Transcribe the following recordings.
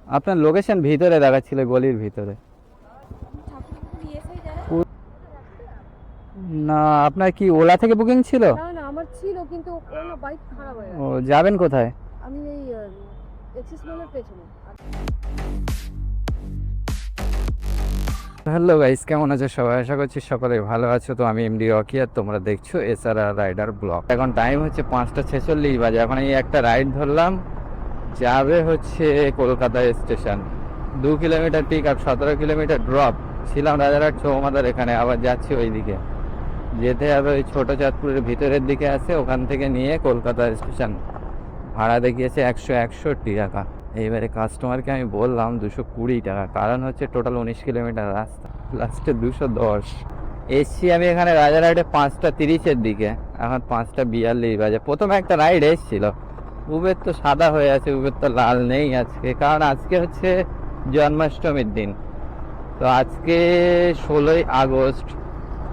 আপনার লোকেশন ভিতরে দেখাচ্ছিল, গলির ভিতরে। না, আপনার কি ওলা থেকে বুকিং ছিল? না না, আমার ছিল কিন্তু ওর না বাইক খারাপ হয়ে ও, গেছে। যাবেন কোথায়? আমি এই এক্সিস মলের পেছনে। হ্যালো গাইস, কেমন আছো সবাই? আশা করছি সকলে ভালো আছো। তো আমি এমডি রকি, আর তোমরা দেখছো এসআরআর রাইডার ব্লগ। এখন টাইম হচ্ছে 5:46 বাজে। এখন এই একটা রাইড ধরলাম, যাবে হচ্ছে Kolkata station. 2 kilometre pick up, 17 kilometre drop. ছিলাম রাজারহাট চৌমাদার এখানে, আবার যাচ্ছি ওইদিকে। যেতে হবে ওই ছোট চাঁদপুরের ভিতরের দিকে আছে, ওখান থেকে নিয়ে কলকাতা স্টেশন। ভাড়া দেখিয়েছে 161 টাকা। এইবারে কাস্টমারকে আমি বললাম 220 টাকা, কারণ হচ্ছে টোটাল 19 কিলোমিটার রাস্তা, লাস্টে 210। এসছি আমি এখানে রাজারহাটে 5:30-এর দিকে, এখন 5:42 বাজে। প্রথমে একটা রাইড এসছিল, উবের তো সাদা হয়ে আছে, উবের তো লাল নেই আজকে, কারণ আজকে হচ্ছে জন্মাষ্টমীর দিন। তো আজকে 16ই আগস্ট,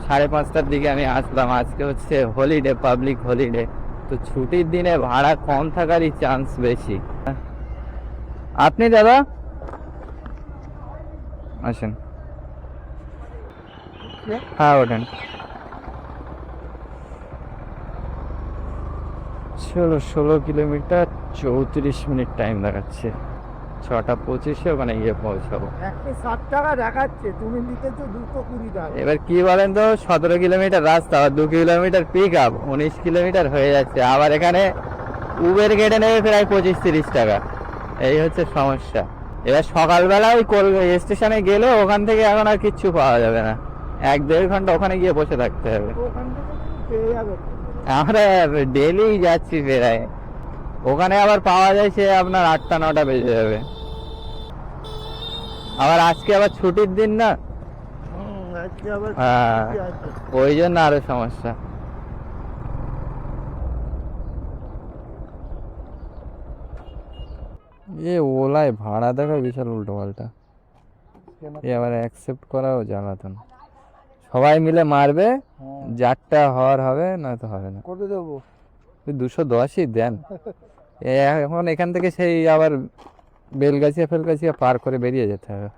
5:30টার দিকে আমি আসলাম। আজকে হচ্ছে হলিডে, পাবলিক হলিডে। তো ছুটির দিনে ভাড়া কম থাকারই চান্স বেশি। আপনি দাদা আসেন, হ্যাঁ ওঠেন। চলো, 16 কিলোমিটার 34 মিনিট টাইম দেখাচ্ছে। 6:25-এ ওখানে গিয়ে পৌঁছাবো। 160 টাকা দেখাচ্ছে, তুমি লিখেছো 220 টাকা। এবার কি বলেন তো, 17 কিলোমিটার রাস্তা, 2 কিলোমিটার পিক আপ, 19 কিলোমিটার হয়ে যাচ্ছে। আবার এখানে উবের কেটে নেবে প্রায় 25-30 টাকা। এই হচ্ছে সমস্যা। এবার সকালবেলা ওই স্টেশনে গেলে ওখান থেকে এখন আর কিচ্ছু পাওয়া যাবে না, 1-1.5 ঘন্টা ওখানে গিয়ে বসে থাকতে হবে। ওখান থেকে তুমি পেয়ে যাবে। আমরা ডেলি যাচ্ছি প্রায়, ওখানে আবার পাওয়া যায় সে আপনার 8টা-9টা বেজে যাবে। আবার আজকে আবার ছুটির দিন না, আজকে আবার হ্যাঁ, ছুটি আছে। ওই জন্য আরো সমস্যা। এ ওলায় ভাড়া দেখায় বিশাল উল্টো পাল্টা। এ আবার অ্যাকসেপ্ট করাও জ্বালাতন। সবাই মিলে মারবে, যারটা হওয়ার হবে, নয়তো হবে না। কত দেবো? 210ই দেন। এখন এখান থেকে সেই আবার বেলগাছিয়া ফেলগাছিয়া পার করে বেরিয়ে যেতে হবে।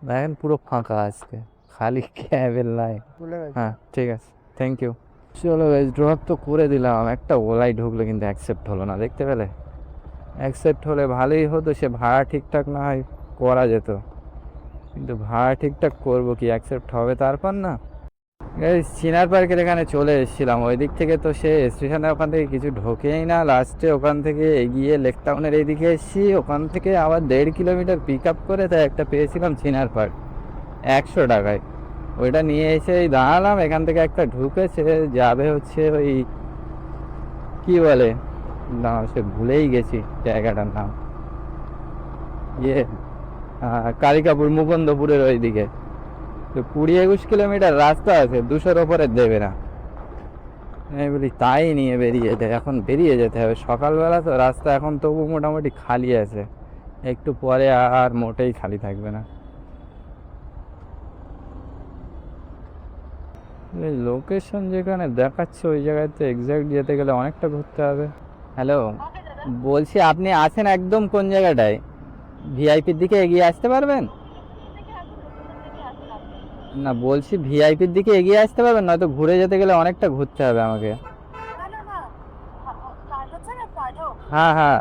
দেখেন পুরো ফাঁকা আজকে, খালি ক্যাবের লাইন। ভুলে গেছি। হ্যাঁ ঠিক আছে, থ্যাংক ইউ। চলো গাইস, ড্রপ তো করে দিলাম। একটা ওলাই ঢুকলো কিন্তু অ্যাকসেপ্ট হলো না, দেখতে পেলে? অ্যাকসেপ্ট হলে ভালোই হতো, সে ভাড়া ঠিকঠাক না হয় করা যেত, কিন্তু ভাড়া ঠিকঠাক করবো কি, অ্যাকসেপ্ট হবে তারপর না। চিনার পার্কের এখানে চলে এসেছিলাম, ওই দিক থেকে তো সে স্টেশনের ওখান থেকে কিছু ঢোকেই না। লাস্টে ওখান থেকে এগিয়ে লেক টাউনের এইদিকে এসেছি, ওখান থেকে আবার 1.5 কিলোমিটার পিক আপ করে তাই একটা পেয়েছিলাম চিনার পার্ক 100 টাকায়। ওইটা নিয়ে এসে এই দাঁড়ালাম, এখান থেকে একটা ঢুকেছে, যাবে হচ্ছে ওই কি বলে না, সে ভুলেই গেছি জায়গাটার নাম। ইয়ে কালিকাপুর, মুকুন্দপুরের ওইদিকে। তো 20-21 কিলোমিটার রাস্তা আছে, 200-র ওপরে দেবে না। আমি বলি তাই নিয়ে বেরিয়ে যায়, এখন বেরিয়ে যেতে হবে। সকালবেলা তো রাস্তা এখন তবু মোটামুটি খালি আছে, একটু পরে আর মোটেই খালি থাকবে না। এই লোকেশন যেখানে দেখাচ্ছে ওই জায়গায় তো এক্সাক্ট যেতে গেলে অনেকটা ঘুরতে হবে। হ্যালো, বলছি আপনি আছেন একদম কোন জায়গাটায়? ভিআইপির দিকে এগিয়ে আসতে পারবেন? না, বলছি ভিআইপির দিকে এগিয়ে আসতে পারবেন, নয়তো ঘুরে যেতে গেলে অনেকটা ঘুরতে হবে আমাকে। हाँ हाँ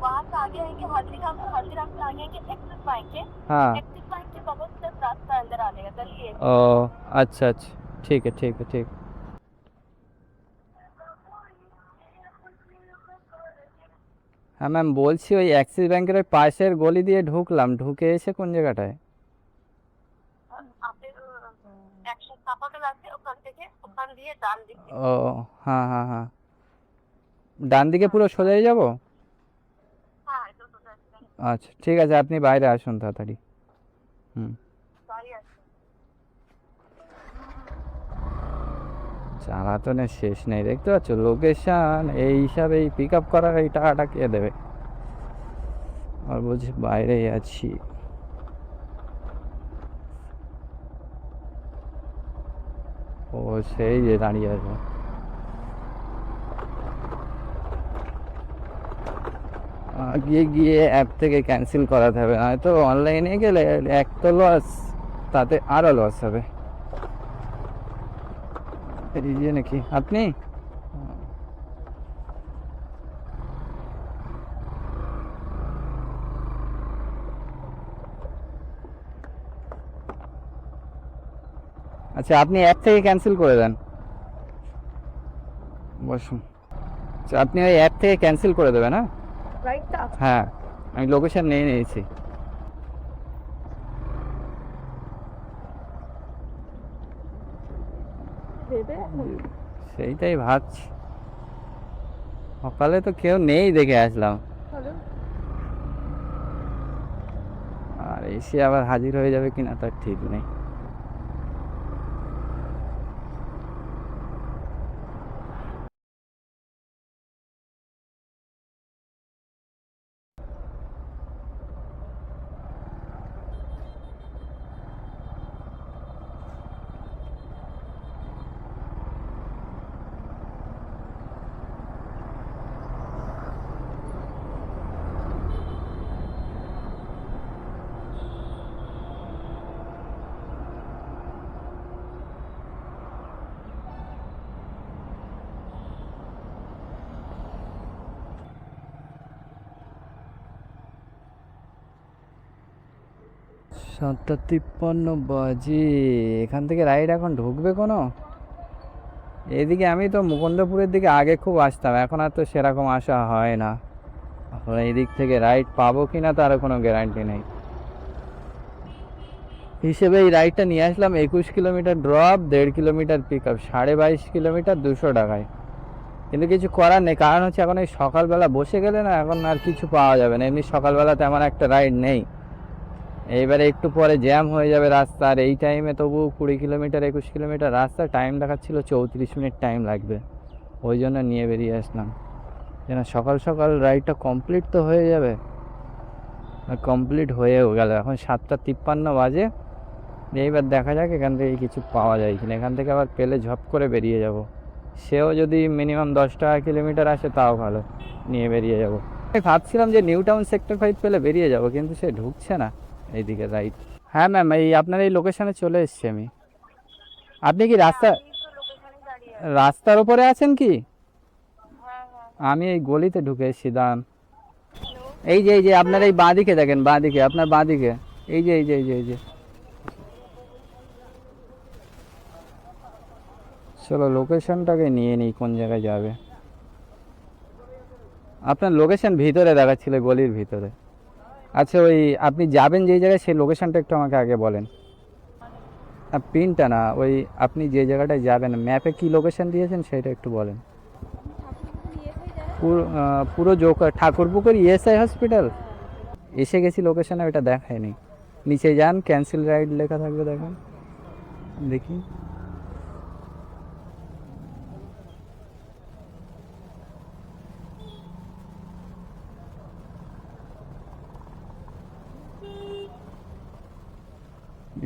वहाँ से आगे आएंगे हल्दीराम से आगे आएंगे एक्सिस बैंक के। हाँ। एक्सिस बैंक के बगल से रास्ता अंदर आने का गली है। ओ, अच्छा अच्छा, ठीक है ठीक है ठीक। হ্যাঁ ম্যাম, বলছি ওই অ্যাক্সিস ব্যাংকের ওই পাশের গলি দিয়ে ঢুকলাম, ঢুকে এসে কোন জায়গাটায়? आपने एक्शन पापा का रास्ते ओखान থেকে ওখান দিয়ে ডান দিকে। ও, হ্যাঁ হ্যাঁ হ্যাঁ, ডান দিকে পুরো সোজাই যাব? হ্যাঁ, এটা তো রাস্তা। আচ্ছা ঠিক আছে, আপনি বাইরে আসুন তাড়াতাড়ি। হুম। গাড়ি আছে। জ্বালাতনের শেষ নেই, দেখতে পাচ্ছ লোকেশন এই হিসাবে পিক আপ করার এই টাকাটা কে দেবে? আর বলছি বাইরেই আছি। ও সেই যে দাঁড়িয়ে আছে। গিয়ে গিয়ে অ্যাপ থেকে ক্যান্সেল করাতে হবে, নয়তো অনলাইনে গেলে এক তো লস, তাতে আরও লস হবে। এই যে নাকি আপনি আচ্ছা, আপনি অ্যাপ থেকে ক্যান্সেল করে দেন, বসুন। আচ্ছা, আপনি ওই অ্যাপ থেকে ক্যান্সেল করে দেবেন। হ্যাঁ রাইটটা হ্যাঁ, আমি লোকেশন নিয়ে নিয়েছি। দেবে সেইটাই ভাবছি, সকালে তো কেউ নেই দেখে আসলাম, হ্যালো আর এসে আবার হাজির হয়ে যাবে কিনা তার ঠিক নেই। সাতটা 53 বাজে, এখান থেকে রাইড এখন ঢুকবে কোনো? এদিকে আমি তো মুকুন্দপুরের দিকে আগে খুব আসতাম, এখন আর তো সেরকম আসা হয় না। এখন এই দিক থেকে রাইড পাবো কিনা তারও কোনো গ্যারান্টি নেই। হিসেবে এই রাইডটা নিয়ে আসলাম 21 kilometre drop, 1.5 kilometre pick up, 22.5 kilometre 200 টাকায়। কিন্তু কিছু করার নেই, কারণ হচ্ছে এখন এই সকালবেলা বসে গেলে না, এখন আর কিছু পাওয়া যাবে না। এমনি সকালবেলা তেমন একটা রাইড নেই, এইবারে একটু পরে জ্যাম হয়ে যাবে রাস্তা। আর এই টাইমে তবু 20 কিলোমিটার 21 কিলোমিটার রাস্তা, টাইম দেখাচ্ছিল 34 মিনিট টাইম লাগবে, ওই জন্য নিয়ে বেরিয়ে আসলাম। যেন সকাল সকাল রাইডটা কমপ্লিট তো হয়ে যাবে। কমপ্লিট হয়েও গেল, এখন 7:53 বাজে। এইবার দেখা যাক এখান থেকে কিছু পাওয়া যায় কিনা, এখান থেকে আবার পেলে ঝপ করে বেরিয়ে যাব। সেও যদি মিনিমাম 10 টাকা কিলোমিটার আসে তাও ভালো, নিয়ে বেরিয়ে যাব। আমি ভাবছিলাম যে নিউ টাউন সেক্টর 5 পেলে বেরিয়ে যাব, কিন্তু সে ঢুকছে না এইদিকে রাইট। হ্যাঁ ম্যাম, এই আপনার এই লোকেশনে চলে এসেছি আমি। আপনি কি লোকেশনে দাঁড়িয়ে রাস্তার উপরে আছেন কি? হ্যাঁ হ্যাঁ আমি এই গলিতে ঢুকে এসেছি, দাঁড়ান। হ্যালো এই যে আপনার এই বাঁ দিকে দেখেন, বাঁ দিকে, আপনার বাঁ দিকে, এই যে চলো লোকেশনটাকে নিয়ে নিই, কোন জায়গায় যাবে। আপনার লোকেশন ভিতরে দেখাচ্ছিল, গলির ভিতরে। আচ্ছা, ওই আপনি যাবেন যেই জায়গায়, সেই লোকেশনটা একটু আমাকে আগে বলেন। পিনটা না, ওই আপনি যে জায়গাটায় যাবেন ম্যাপে কি লোকেশন দিয়েছেন সেটা একটু বলেন। পুরো ঠাকুরপুকুর ইএসআই হসপিটাল এসে গেছি, লোকেশনে ওটা দেখায়নি। নিচে যান, ক্যান্সেল রাইড লেখা থাকবে, দেখেন, দেখি।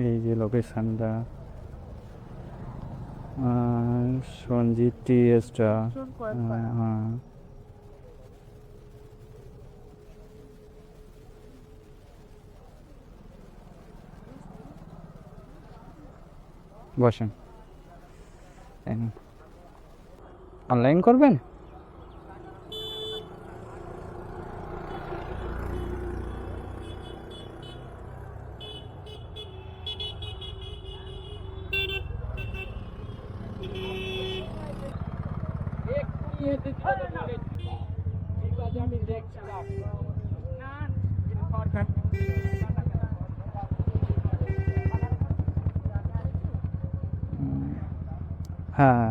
এই যে লোকেশনটা, সঞ্জিত টি এসটা, হ্যাঁ। বসেন, অনলাইন করবেন? হ্যাঁ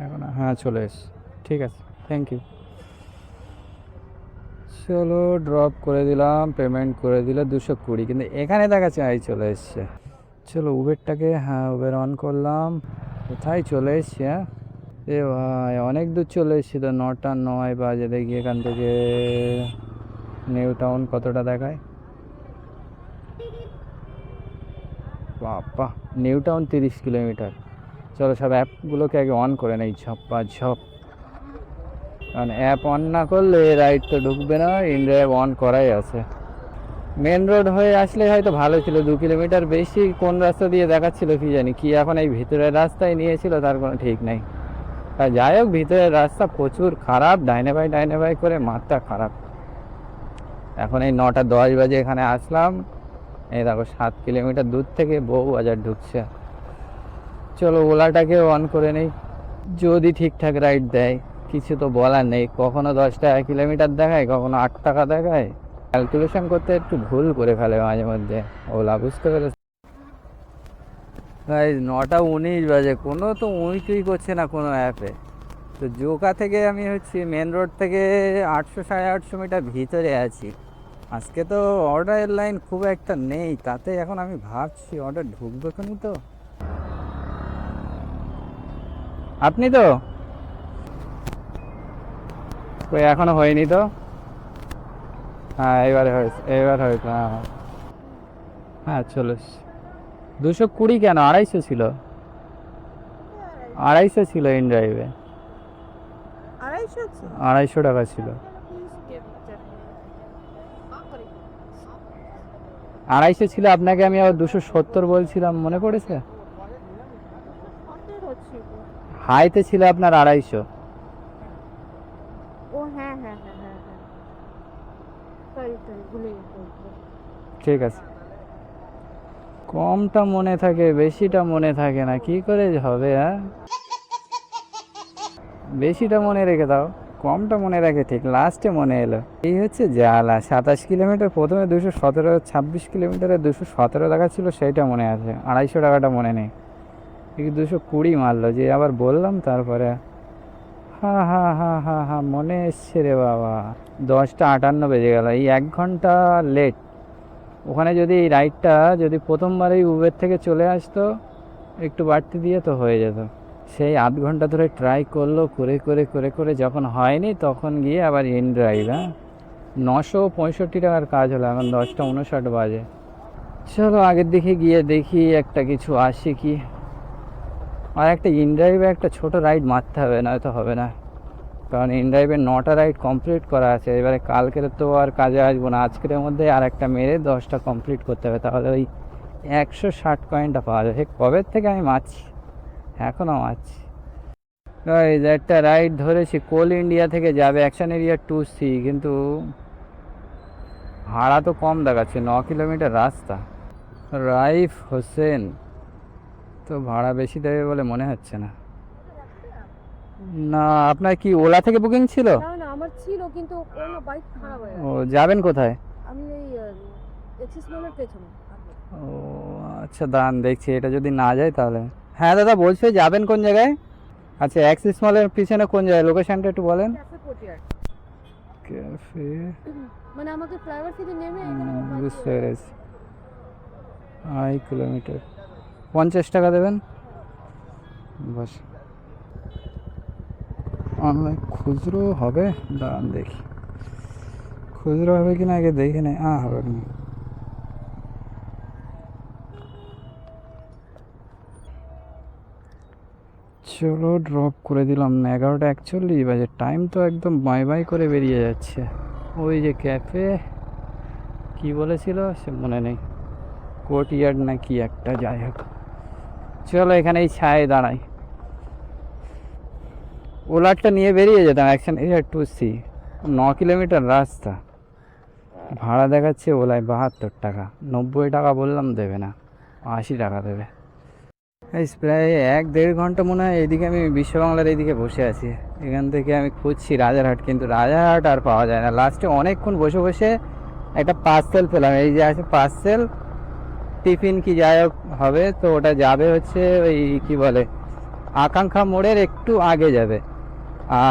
এখন হ্যাঁ চলে এস, ঠিক আছে, থ্যাংক ইউ। চলো ড্রপ করে দিলাম, পেমেন্ট করে দিলে 220, কিন্তু এখানে দেখাচ্ছে এই চলে এসছে। চলো উবেরটাকে, হ্যাঁ উবের অন করলাম, কোথায় চলে এসছি। হ্যাঁ এ ভাই অনেক দূর চলে এসছি তো, 9:09 বাজে। দেখি এখান থেকে নিউ টাউন কতটা দেখায়। বাবা, নিউ টাউন 30 কিলোমিটার। চলো সব অ্যাপগুলোকে আগে অন করে নেই, ঝপ্পা ঝপ। কারণ অ্যাপ অন না করলে রাইড তো ঢুকবে না, ইনড্রাইভ অন করাই আছে। মেন রোড হয়ে আসলে হয়তো ভালো ছিল, 2 কিলোমিটার বেশি কোন রাস্তা দিয়ে দেখাচ্ছিল কি জানি, কি এখন এই ভিতরের রাস্তায় নিয়েছিল তার কোনো ঠিক নেই। আর যাই হোক, ভিতরের রাস্তা প্রচুর খারাপ, ডাইনে বাই করে মাথা খারাপ। এখন এই 9:10 বাজে এখানে আসলাম, এই দেখো 7 কিলোমিটার দূর থেকে বউবাজার ঢুকছে। চলো ওলাটাকে অন করে নেই, যদি ঠিকঠাক রাইড দেয়। কিছু তো বলার নেই, কখনো 10 টাকা কিলোমিটার দেখায়, কখনো 8 টাকা দেখায়। ক্যালকুলেশন করতে একটু ভুল করে ফেলে মাঝে মধ্যে ওলা, বুঝতে পেরেছে? 9:19 বাজে, কোনো তো উইটুই করছে না কোনো অ্যাপে। তো জোকা থেকে আমি হচ্ছে মেন রোড থেকে 800-850 মিটার ভিতরে আছি। আজকে তো অর্ডারের লাইন খুব একটা নেই, তাতে এখন আমি ভাবছি অর্ডার ঢুকবে কেন। তো আপনি তো কই এখনো হয়নি তো? হ্যাঁ এবার হয়েছে, এবার হয়েছে। হ্যাঁ হ্যাঁ চলো। 220 কেন, 250 ছিল, 250 ছিল ইন ড্রাইভে, 250 টাকা ছিল। 250 ছিল, আপনাকে আমি আবার 270 বলছিলাম, মনে পড়েছে? হাইতে ছিল আপনার 250। ও হ্যাঁ হ্যাঁ হ্যাঁ হ্যাঁ হ্যাঁ, সরি ভুলে গেছি। ঠিক আছে, কমটা মনে থাকে, বেশিটা মনে থাকে না, কি করে হবে? হ্যাঁ, বেশিটা মনে রেখে দাও, কমটা মনে রাখে ঠিক লাস্টে মনে এলো। এই হচ্ছে জ্বালা। 27 কিলোমিটার প্রথমে 217, 26 কিলোমিটারে 217 টাকা ছিল, সেইটা মনে আছে, 250 টাকাটা মনে নেই। এই 220 মারলো যে আবার বললাম তারপরে। হ্যাঁ হ্যাঁ হ্যাঁ হ্যাঁ হ্যাঁ মনে এসছে রে বাবা। 10:58 বেজে গেল, এই 1 ঘন্টা লেট। ওখানে যদি এই রাইডটা যদি প্রথমবারেই উবের থেকে চলে আসতো, একটু বাড়তি দিয়ে তো হয়ে যেত। সেই 8 ঘন্টা ধরে ট্রাই করলো, করে করে করে করে যখন হয়নি তখন গিয়ে আবার ইন ড্রাইভ। হ্যাঁ, 965 টাকার কাজ হলো, এখন 10:59 বাজে। চলো আগের দিকে গিয়ে দেখি একটা কিছু আসে কি। আর একটা ইন ড্রাইভে একটা ছোট রাইড মারতে হবে, নয়তো হবে না। কারণ ইন ড্রাইভে 9টা রাইড কমপ্লিট করা আছে। এবারে কালকের তো আর কাজে আসবো না, আজকের মধ্যে আর একটা মেরে 10টা কমপ্লিট করতে হবে, তাহলে ওই 160 কয়েনটা পাওয়া যাবে। কবে থেকে আমি মারছি, এখনও মারছি। এই যে একটা রাইড ধরেছি, কোল ইন্ডিয়া থেকে যাবে অ্যাকশন এরিয়া 2C, কিন্তু ভাড়া তো কম দেখাচ্ছে, 9 কিলোমিটার রাস্তা। রাইফ হোসেন, তো ভাড়া বেশি দেবে বলে মনে হচ্ছে না। না, আপনার কি ওলা থেকে বুকিং ছিল? না না, আমার ছিল কিন্তু কোনো বাইক খারাপ হয়ে ও, গেছে। যাবেন কোথায়? আমি এই এক্সিস মলের পেছনে। ও আচ্ছা, দাঁড়ান দেখছি, এটা যদি না যায় তাহলে। হ্যাঁ দাদা, বলছে যাবেন কোন জায়গায়? আচ্ছা, অ্যাক্সিস মলের পিছনে কোন জায়গায়, লোকেশনটা একটু বলেন। ক্যাফে কোর্টিয়ার্ড, ক্যাফে, মানে আমাকে ফ্লাইওভার থেকে নেমে এখানে আমার বাইক বুঝতে পেরেছি। 2 কিলোমিটার, 50 টাকা দেবেন বাস। অনলাইন খুচরো হবে, দাঁড়ান দেখি খুচরো হবে কিনা আগে দেখে নেই। হবে না। চলো ড্রপ করে দিলাম। 11:41 বাজে, টাইম তো একদম বাই বাই করে বেরিয়ে যাচ্ছে। ওই যে ক্যাফে, কি বলেছিল সে মনে নেই, কোর্টইয়ার্ড না কি একটা, যাই হোক। চলো এখানে এই ছায়ে দাঁড়াই, ওলারটা নিয়ে বেরিয়ে যেতাম অ্যাকশন এরিয়া 2C। 9 কিলোমিটার রাস্তা, ভাড়া দেখাচ্ছে ওলায় 72 টাকা। 90 টাকা বললাম, দেবে না, 80 টাকা দেবে। এই প্রায় 1-1.5 ঘন্টা মনে হয় এইদিকে আমি বিশ্ববাংলার এইদিকে বসে আছি। এখান থেকে আমি খুঁজছি রাজারহাট, কিন্তু রাজারহাট আর পাওয়া যায় না। লাস্টে অনেকক্ষণ বসে বসে একটা পার্সেল পেলাম, এই যে আছে পার্সেল টিফিন কি যাই হোক হবে, তো ওটা যাবে হচ্ছে ওই কি বলে আকাঙ্ক্ষা মোড়ের একটু আগে যাবে।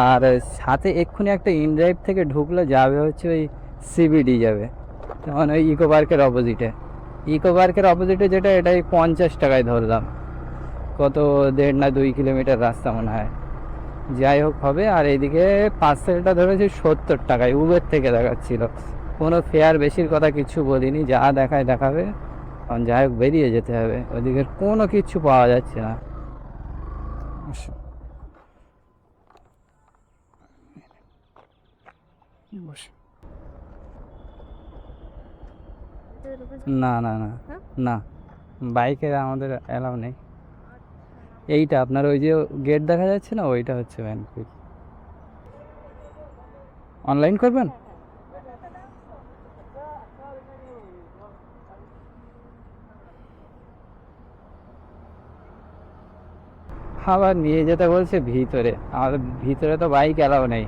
আর সাথে এক্ষুনি একটা ইনড্রাইভ থেকে ঢুকলে যাবে হচ্ছে ওই CBD যাবে, যেমন ওই ইকো পার্কের অপোজিটে। ইকো পার্কের অপোজিটে যেটা, এটাই 50 টাকায় ধরলাম। কত 1.5 না 2 কিলোমিটার রাস্তা মনে হয়, যাই হোক হবে। আর এইদিকে পার্সেলটা ধরেছি 70 টাকায়, উবের থেকে দেখাচ্ছিল। কোনো ফেয়ার বেশির কথা কিছু বলিনি, যা দেখায় দেখাবে। কারণ যাই হোক বেরিয়ে যেতে হবে, ওদিকে কোনো কিছু পাওয়া যাচ্ছে না। না না না না, বাইকে আমাদের অ্যালাউ নেই। এইটা আপনার ওই যে গেট দেখা যাচ্ছে না, ওইটা হচ্ছে ভ্যানকুইক। অনলাইন করবেন? আবার নিয়ে যেতে বলছে ভিতরে, আমাদের ভিতরে তো বাইক অ্যালাউ নেই।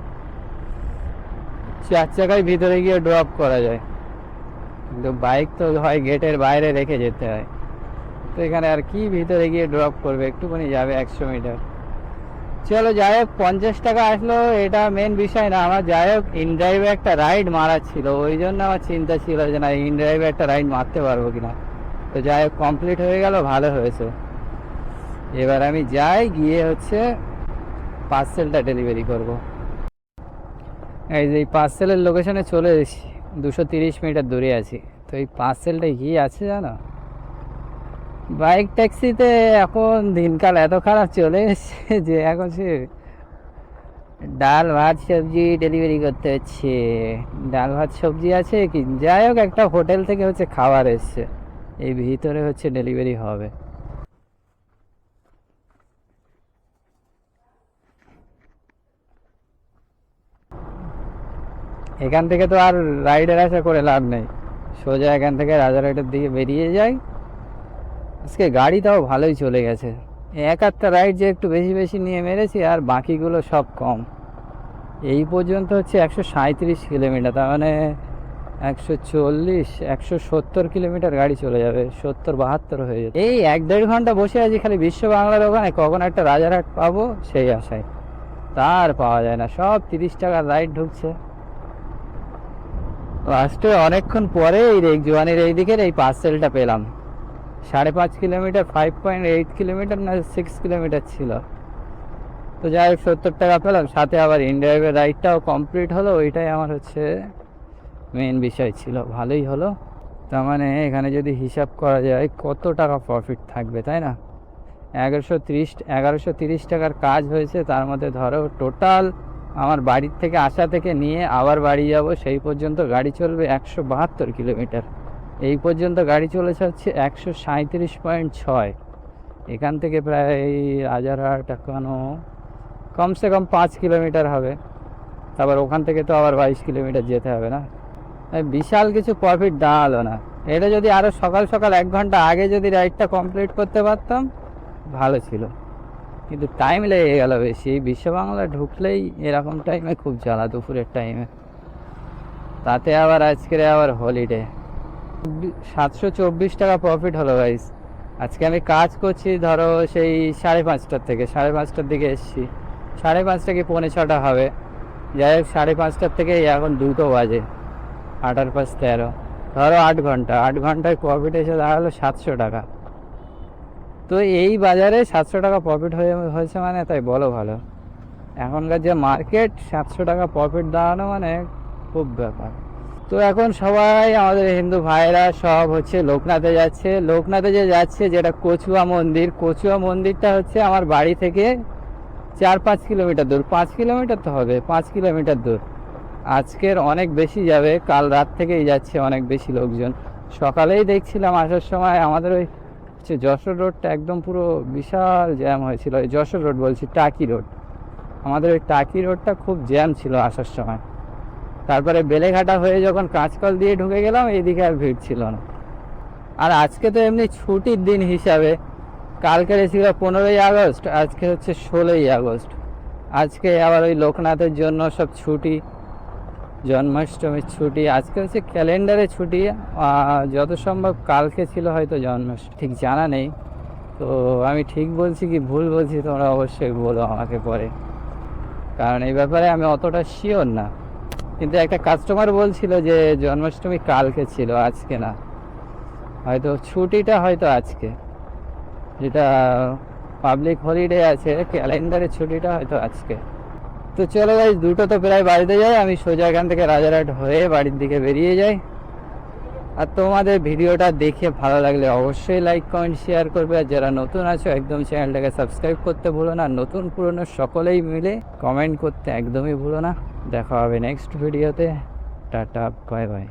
4 চাকায় ভিতরে গিয়ে ড্রপ করা যায়, কিন্তু বাইক তো হয় গেটের বাইরে রেখে যেতে হয়। তো এখানে আর কি ভিতরে গিয়ে ড্রপ করবে, একটুখানি যাবে 100 মিটার। চলো যাই হোক, 50 টাকা আসলো, এটা মেন বিষয় না আমার। যাই হোক, ইনড্রাইভে একটা রাইড মারা ছিল, ওই জন্য আমার চিন্তা ছিল যে না ইনড্রাইভে একটা রাইড মারতে পারবো কিনা। তো যাই হোক, কমপ্লিট হয়ে গেল, ভালো হয়েছে। এবার আমি যাই, গিয়ে হচ্ছে পার্সেলটা ডেলিভারি করব। এই যে এই পার্সেলের লোকেশনে চলে এসেছি, 230 মিটার দূরে আছি। তো এই পার্সেলটা কি আছে জানো, বাইক ট্যাক্সিতে এখন দিনকাল এত খারাপ চলে এসছে যে এখন সে ডাল ভাত সবজি ডেলিভারি করতে হচ্ছে। ডাল ভাত সবজি আছে কি, যাই হোক একটা হোটেল থেকে হচ্ছে খাবার এসছে, এই ভিতরে হচ্ছে ডেলিভারি হবে। এখান থেকে তো আর রাইডের আশা করে লাভ নেই, সোজা এখান থেকে রাজারহাটের দিকে বেরিয়ে যাই। আজকে গাড়ি তাও ভালোই চলে গেছে, এক একটা রাইড যে একটু বেশি বেশি নিয়ে মেরেছি, আর বাকিগুলো সব কম। এই পর্যন্ত হচ্ছে 137 কিলোমিটার, তার মানে 140 170 কিলোমিটার গাড়ি চলে যাবে, 70-72 হয়ে যাবে। এই 1-1.5 ঘন্টা বসে আছি খালি বিশ্ব বাংলার ওখানে, কখন একটা রাজারহাট পাবো সেই আশায়, তার পাওয়া যায় না। সব 30 টাকার রাইড ঢুকছে। লাস্টে অনেকক্ষণ পরে এই রেগজোয়ানির এই দিকের এই পার্সেলটা পেলাম। 5.5 কিলোমিটার, 5.8 কিলোমিটার না 6 কিলোমিটার ছিল। তো যাই হোক 70 টাকা পেলাম, সাথে আবার ইনড্রাইভের রাইডটাও কমপ্লিট হলো, ওইটাই আমার হচ্ছে মেন বিষয় ছিল। ভালোই হলো। তার মানে এখানে যদি হিসাব করা যায় কত টাকা প্রফিট থাকবে, তাই না? 1130 টাকার কাজ হয়েছে, তার মধ্যে ধরো টোটাল আমার বাড়ির থেকে আসা থেকে নিয়ে আবার বাড়ি যাব সেই পর্যন্ত গাড়ি চলবে 172 কিলোমিটার। এই পর্যন্ত গাড়ি চলেছে হচ্ছে 137.6। এখান থেকে প্রায় রাজারহাট এখনও কমসে কম 5 কিলোমিটার হবে, তারপর ওখান থেকে তো আবার 22 কিলোমিটার যেতে হবে না। বিশাল কিছু প্রফিট দাঁড়ালো না। এটা যদি আরও সকাল সকাল 1 ঘন্টা আগে যদি রাইডটা কমপ্লিট করতে পারতাম ভালো ছিল, কিন্তু টাইম লেগে গেল বেশি। বিশ্ব বাংলা ঢুকলেই এরকম টাইমে খুব জ্বালা, দুপুরের টাইমে, তাতে আবার আজকের আবার হলিডে। 724 টাকা প্রফিট হলো গাইস। আজকে আমি কাজ করছি ধরো সেই 5:30টার থেকে, 5:30টার দিকে এসেছি, 5:30 কি 6:45 হবে। যাই হোক 5:30টার থেকে এখন 2টো বাজে, 8 আর 5 13, ধরো 8 ঘন্টা। 8 ঘন্টায় প্রফিট এসে দাঁড়ালো 700 টাকা। তো এই বাজারে 700 টাকা প্রফিট হয়েছে মানে তাই বলো ভালো। এখনকার যে মার্কেট, 700 টাকা প্রফিট দাঁড়ানো মানে খুব ব্যাপার। তো এখন সবাই আমাদের হিন্দু ভাইরা সব হচ্ছে লোকনাথে যাচ্ছে। লোকনাথে যে যাচ্ছে, যেটা কচুয়া মন্দির, কচুয়া মন্দিরটা হচ্ছে আমার বাড়ি থেকে 4-5 কিলোমিটার দূর। 5 কিলোমিটার তো হবে, 5 কিলোমিটার দূর। আজকের অনেক বেশি যাবে, কাল রাত থেকেই যাচ্ছে অনেক বেশি লোকজন। সকালেই দেখছিলাম আসার সময় আমাদের ওই যশোর রোডটা একদম পুরো বিশাল জ্যাম হয়েছিল। যশোর রোড বলছি, টাকি রোড, আমাদের ওই টাকি রোডটা খুব জ্যাম ছিল আসার সময়। তারপরে বেলেঘাটা হয়ে যখন কাঁচকল দিয়ে ঢুকে গেলাম, এইদিকে আর ভিড় ছিল না। আর আজকে তো এমনি ছুটির দিন হিসাবে, কালকে ছিল 15ই আগস্ট, আজকে হচ্ছে 16ই আগস্ট। আজকে আবার ওই লোকনাথের জন্য সব ছুটি, জন্মাষ্টমীর ছুটি, আজকে হচ্ছে ক্যালেন্ডারে ছুটি। যত সম্ভব কালকে ছিল হয়তো জন্মাষ্টমী, ঠিক জানা নেই। তো আমি ঠিক বলছি কি ভুল বলছি তোমরা অবশ্যই বলো আমাকে পরে, কারণ এই ব্যাপারে আমি অতটা শিওর না। কিন্তু একটা কাস্টমার বলছিল যে জন্মাষ্টমী কালকে ছিল, আজকে না। হয়তো ছুটিটা হয়তো আজকে, যেটা পাবলিক হলিডে আছে ক্যালেন্ডারে, ছুটিটা হয়তো আজকে। তো চলো ভাই, 2টো তো প্রায় বাড়িতে যাই, আমি সোজা এখান থেকে রাজারহাট হয়ে বাড়ির দিকে বেরিয়ে যাই। আর তোমাদের ভিডিওটা দেখে ভালো লাগলে অবশ্যই লাইক কমেন্ট শেয়ার করবে, আর যারা নতুন আছো একদম চ্যানেলটাকে সাবস্ক্রাইব করতে ভুলো না, নতুন পুরনো সকলেই মিলে কমেন্ট করতে একদমই ভুলো না। দেখা হবে নেক্সট ভিডিওতে। Tata, bye bye.